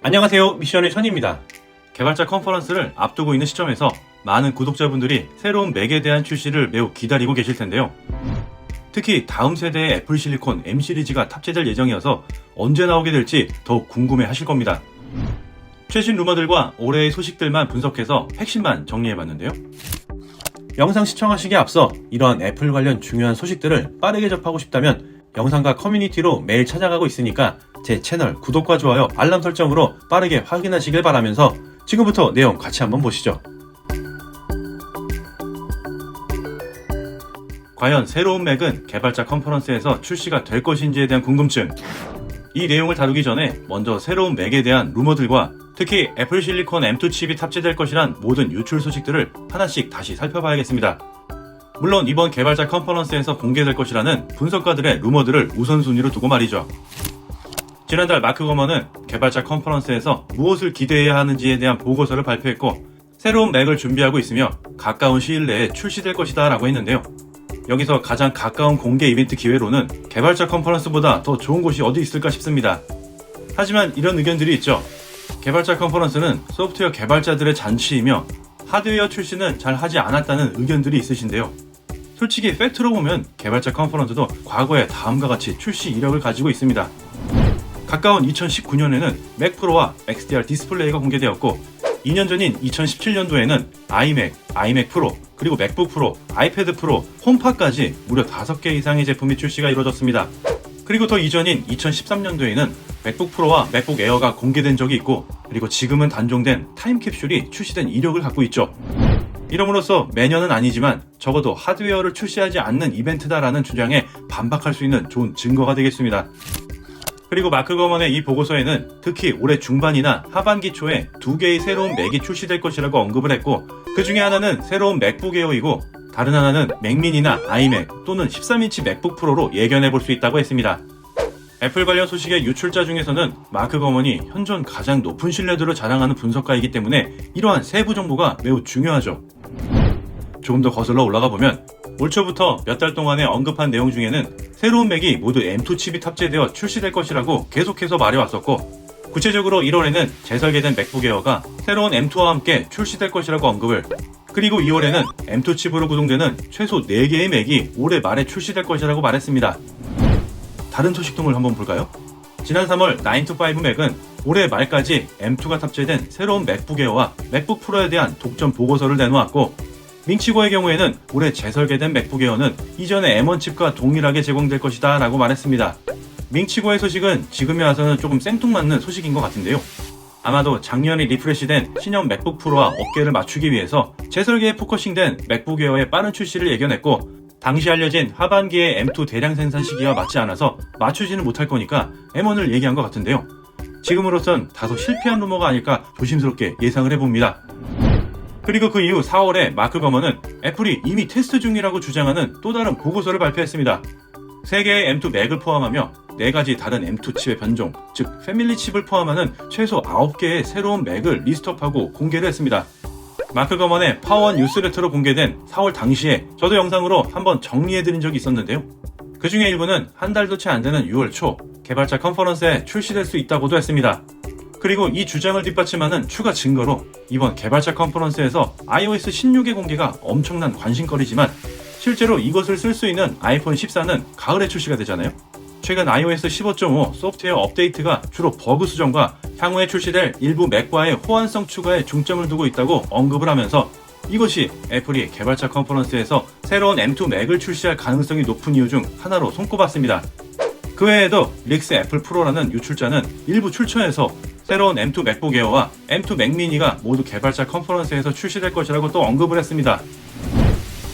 안녕하세요, 미션의 션입니다. 개발자 컨퍼런스를 앞두고 있는 시점에서 많은 구독자분들이 새로운 맥에 대한 출시를 매우 기다리고 계실 텐데요. 특히 다음 세대의 애플 실리콘 M 시리즈가 탑재될 예정이어서 언제 나오게 될지 더욱 궁금해 하실 겁니다. 최신 루머들과 올해의 소식들만 분석해서 핵심만 정리해봤는데요. 영상 시청하시기에 앞서 이러한 애플 관련 중요한 소식들을 빠르게 접하고 싶다면 영상과 커뮤니티로 매일 찾아가고 있으니까 제 채널 구독과 좋아요, 알람 설정으로 빠르게 확인하시길 바라면서 지금부터 내용 같이 한번 보시죠. 과연 새로운 맥은 개발자 컨퍼런스에서 출시가 될 것인지에 대한 궁금증. 이 내용을 다루기 전에 먼저 새로운 맥에 대한 루머들과 특히 애플 실리콘 M2 칩이 탑재될 것이란 모든 유출 소식들을 하나씩 다시 살펴봐야겠습니다. 물론 이번 개발자 컨퍼런스에서 공개될 것이라는 분석가들의 루머들을 우선순위로 두고 말이죠. 지난달 마크 거먼은 개발자 컨퍼런스에서 무엇을 기대해야 하는지에 대한 보고서를 발표했고 새로운 맥을 준비하고 있으며 가까운 시일 내에 출시될 것이다 라고 했는데요. 여기서 가장 가까운 공개 이벤트 기회로는 개발자 컨퍼런스보다 더 좋은 곳이 어디 있을까 싶습니다. 하지만 이런 의견들이 있죠. 개발자 컨퍼런스는 소프트웨어 개발자들의 잔치이며 하드웨어 출시는 잘 하지 않았다는 의견들이 있으신데요. 솔직히 팩트로 보면 개발자 컨퍼런스도 과거에 다음과 같이 출시 이력을 가지고 있습니다. 가까운 2019년에는 맥 프로와 XDR 디스플레이가 공개되었고 2년 전인 2017년도에는 아이맥, 아이맥 프로, 그리고 맥북 프로, 아이패드 프로, 홈팟까지 무려 5개 이상의 제품이 출시가 이루어졌습니다. 그리고 더 이전인 2013년도에는 맥북 프로와 맥북 에어가 공개된 적이 있고 그리고 지금은 단종된 타임캡슐이 출시된 이력을 갖고 있죠. 이름으로써 매년은 아니지만 적어도 하드웨어를 출시하지 않는 이벤트다라는 주장에 반박할 수 있는 좋은 증거가 되겠습니다. 그리고 마크 거먼의 이 보고서에는 특히 올해 중반이나 하반기 초에 2개의 새로운 맥이 출시될 것이라고 언급을 했고 그 중에 하나는 새로운 맥북 에어이고 다른 하나는 맥미니나 아이맥 또는 13인치 맥북 프로로 예견해 볼 수 있다고 했습니다. 애플 관련 소식의 유출자 중에서는 마크 거먼이 현존 가장 높은 신뢰도를 자랑하는 분석가이기 때문에 이러한 세부 정보가 매우 중요하죠. 조금 더 거슬러 올라가 보면 올 초부터 몇 달 동안에 언급한 내용 중에는 새로운 맥이 모두 M2 칩이 탑재되어 출시될 것이라고 계속해서 말해왔었고 구체적으로 1월에는 재설계된 맥북 에어가 새로운 M2와 함께 출시될 것이라고 언급을 그리고 2월에는 M2 칩으로 구동되는 최소 4개의 맥이 올해 말에 출시될 것이라고 말했습니다. 다른 소식통을 한번 볼까요? 지난 3월 9to5 맥은 올해 말까지 M2가 탑재된 새로운 맥북 에어와 맥북 프로에 대한 독점 보고서를 내놓았고 밍치고의 경우에는 올해 재설계된 맥북 에어는 이전의 M1 칩과 동일하게 제공될 것이다 라고 말했습니다. 밍치고의 소식은 지금에 와서는 조금 생뚱맞는 소식인 것 같은데요. 아마도 작년에 리프레시된 신형 맥북 프로와 어깨를 맞추기 위해서 재설계에 포커싱된 맥북 에어의 빠른 출시를 예견했고 당시 알려진 하반기의 M2 대량 생산 시기와 맞지 않아서 맞추지는 못할 거니까 M1을 얘기한 것 같은데요. 지금으로선 다소 실패한 루머가 아닐까 조심스럽게 예상을 해봅니다. 그리고 그 이후 4월에 마크 거먼은 애플이 이미 테스트 중이라고 주장하는 또 다른 보고서를 발표했습니다. 3개의 M2 맥을 포함하며 4가지 다른 M2 칩의 변종, 즉 패밀리 칩을 포함하는 최소 9개의 새로운 맥을 리스트업하고 공개를 했습니다. 마크 거먼의 파워 뉴스레터로 공개된 4월 당시에 저도 영상으로 한번 정리해드린 적이 있었는데요. 그 중에 일부는 한 달도 채 안 되는 6월 초 개발자 컨퍼런스에 출시될 수 있다고도 했습니다. 그리고 이 주장을 뒷받침하는 추가 증거로 이번 개발자 컨퍼런스에서 iOS 16의 공개가 엄청난 관심거리지만 실제로 이것을 쓸 수 있는 아이폰 14는 가을에 출시가 되잖아요. 최근 iOS 15.5 소프트웨어 업데이트가 주로 버그 수정과 향후에 출시될 일부 맥과의 호환성 추가에 중점을 두고 있다고 언급을 하면서 이것이 애플이 개발자 컨퍼런스에서 새로운 M2 맥을 출시할 가능성이 높은 이유 중 하나로 손꼽았습니다. 그 외에도 릭스 애플 프로라는 유출자는 일부 출처에서 새로운 M2 맥북 에어와 M2 맥미니가 모두 개발자 컨퍼런스에서 출시될 것이라고 또 언급을 했습니다.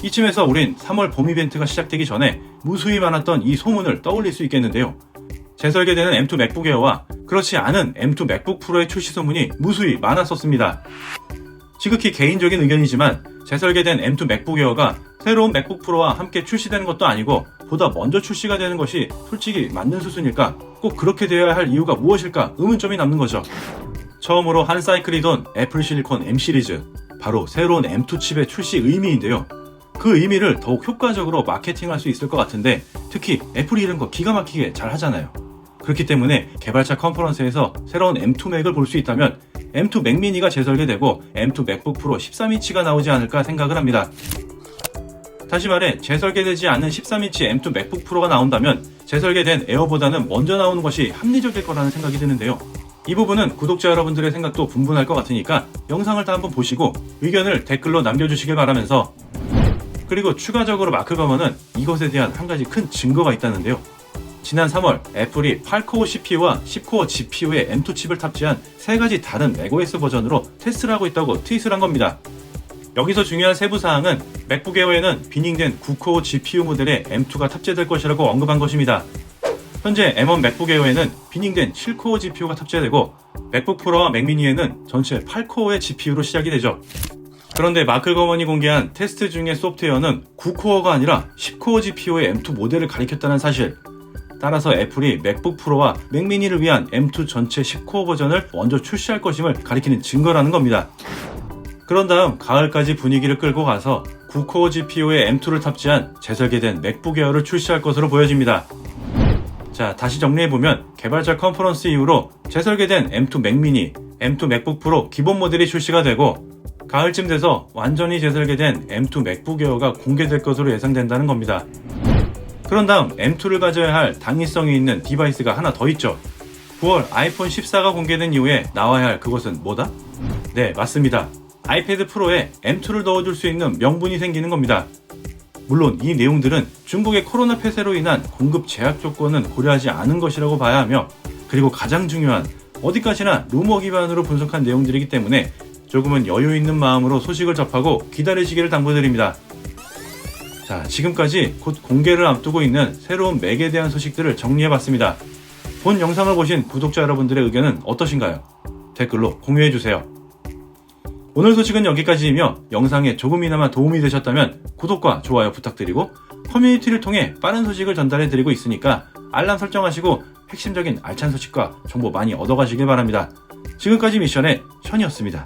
이쯤에서 우린 3월 봄 이벤트가 시작되기 전에 무수히 많았던 이 소문을 떠올릴 수 있겠는데요. 재설계되는 M2 맥북 에어와 그렇지 않은 M2 맥북 프로의 출시 소문이 무수히 많았었습니다. 지극히 개인적인 의견이지만 재설계된 M2 맥북 에어가 새로운 맥북 프로와 함께 출시되는 것도 아니고 보다 먼저 출시가 되는 것이 솔직히 맞는 수순일까? 꼭 그렇게 되어야 할 이유가 무엇일까? 의문점이 남는 거죠. 처음으로 한 사이클이 돈 애플 실리콘 M 시리즈, 바로 새로운 M2 칩의 출시 의미인데요. 그 의미를 더욱 효과적으로 마케팅할 수 있을 것 같은데, 특히 애플이 이런 거 기가 막히게 잘 하잖아요. 그렇기 때문에 개발자 컨퍼런스에서 새로운 M2 맥을 볼 수 있다면 M2 맥 미니가 재설계되고 M2 맥북 프로 13인치가 나오지 않을까 생각을 합니다. 다시 말해 재설계되지 않은 13인치 M2 맥북 프로가 나온다면 재설계된 에어보다는 먼저 나오는 것이 합리적일 거라는 생각이 드는데요. 이 부분은 구독자 여러분들의 생각도 분분할 것 같으니까 영상을 다 한번 보시고 의견을 댓글로 남겨주시길 바라면서, 그리고 추가적으로 마크 거먼은 이것에 대한 한 가지 큰 증거가 있다는데요. 지난 3월 애플이 8코어 CPU와 10코어 GPU의 M2 칩을 탑재한 3가지 다른 macOS 버전으로 테스트를 하고 있다고 트윗을 한 겁니다. 여기서 중요한 세부사항은 맥북 에어에는 비닝된 9코어 GPU 모델의 M2가 탑재될 것이라고 언급한 것입니다. 현재 M1 맥북 에어에는 비닝된 7코어 GPU가 탑재되고 맥북 프로와 맥 미니에는 전체 8코어의 GPU로 시작이 되죠. 그런데 마크 거먼이 공개한 테스트 중의 소프트웨어는 9코어가 아니라 10코어 GPU의 M2 모델을 가리켰다는 사실. 따라서 애플이 맥북 프로와 맥 미니를 위한 M2 전체 10코어 버전을 먼저 출시할 것임을 가리키는 증거라는 겁니다. 그런 다음 가을까지 분위기를 끌고 가서 9코어 GPU의 M2를 탑재한 재설계된 맥북 에어를 출시할 것으로 보여집니다. 자, 다시 정리해보면 개발자 컨퍼런스 이후로 재설계된 M2 맥 미니, M2 맥북 프로 기본 모델이 출시가 되고 가을쯤 돼서 완전히 재설계된 M2 맥북 에어가 공개될 것으로 예상된다는 겁니다. 그런 다음 M2를 가져야 할 당위성이 있는 디바이스가 하나 더 있죠. 9월 아이폰 14가 공개된 이후에 나와야 할 그것은 뭐다? 네, 맞습니다. 아이패드 프로에 M2를 넣어줄 수 있는 명분이 생기는 겁니다. 물론 이 내용들은 중국의 코로나 폐쇄로 인한 공급 제약 조건은 고려하지 않은 것이라고 봐야 하며, 그리고 가장 중요한 어디까지나 루머 기반으로 분석한 내용들이기 때문에 조금은 여유 있는 마음으로 소식을 접하고 기다리시기를 당부드립니다. 자, 지금까지 곧 공개를 앞두고 있는 새로운 맥에 대한 소식들을 정리해봤습니다. 본 영상을 보신 구독자 여러분들의 의견은 어떠신가요? 댓글로 공유해주세요. 오늘 소식은 여기까지이며 영상에 조금이나마 도움이 되셨다면 구독과 좋아요 부탁드리고 커뮤니티를 통해 빠른 소식을 전달해드리고 있으니까 알람 설정하시고 핵심적인 알찬 소식과 정보 많이 얻어가시길 바랍니다. 지금까지 미션의 션이었습니다.